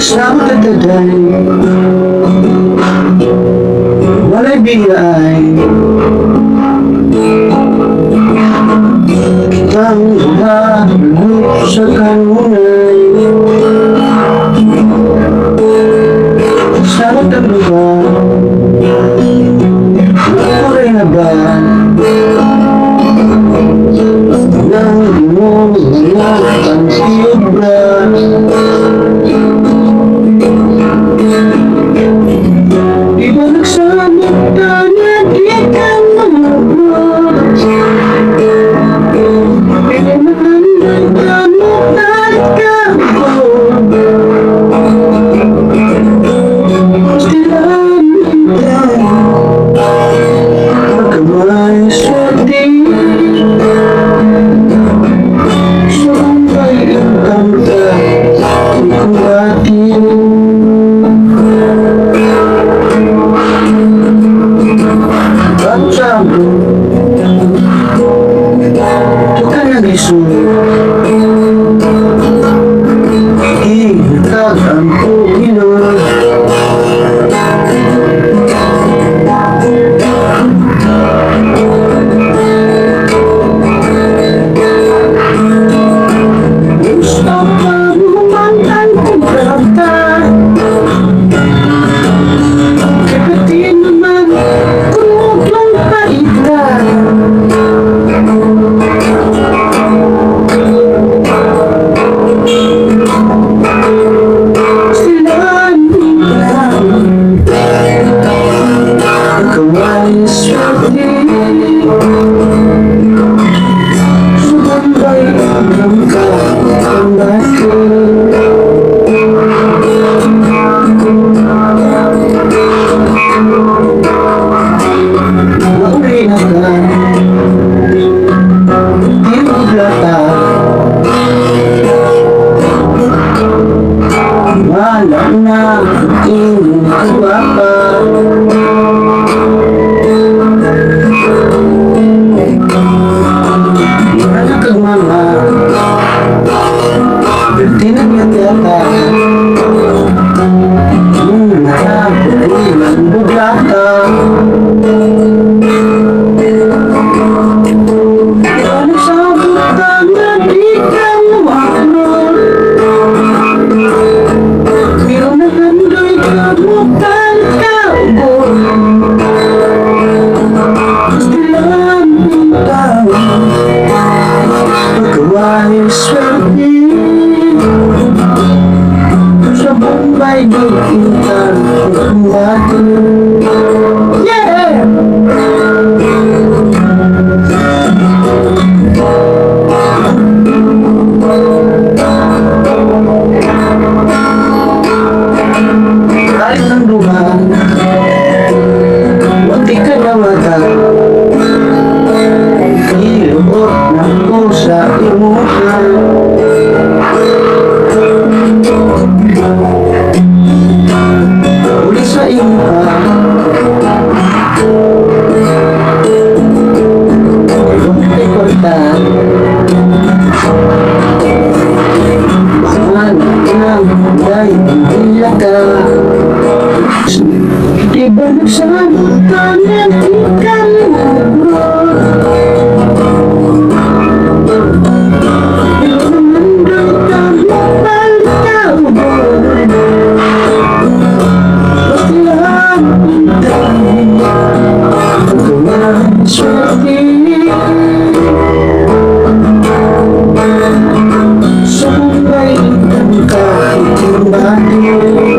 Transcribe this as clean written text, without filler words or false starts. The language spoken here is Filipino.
Sa magdadaday walay biyay kitang umahalok sa kanunay sa magdadaday ako'y naban nang di mo ang tiyobra. Di ba nagsabot ka na di ka mamabot? Di ba matanday ka mo kahit ka stilaan ka magkamay swerte sumbay ang kanta ikuwatin. Bukan lagi sulit Ikat ang pugilan Gusto pa lumangkan kung berata Kapatin naman kung lang paitan wala na inuwa pa wala kang mama tinagyan yata nakapulilan buglata wala sabutan na di ka mawakron bukan kau Stilaan tahu Pagkawai swerte Sa Bombay dikintan Kumbatin Yeah! Kahit ng luha Huwag di ka nawatan Iluot ng pusa imuhan Uli sa imuha Huwag di kortan Bahan ng dahil hindi ka Di ba nagsabot ka na di ka lumabot? Di ba namanday ka magpaltabot? Basta lang hintay Pagkawang swerte Sa buhay ng kahit yung bati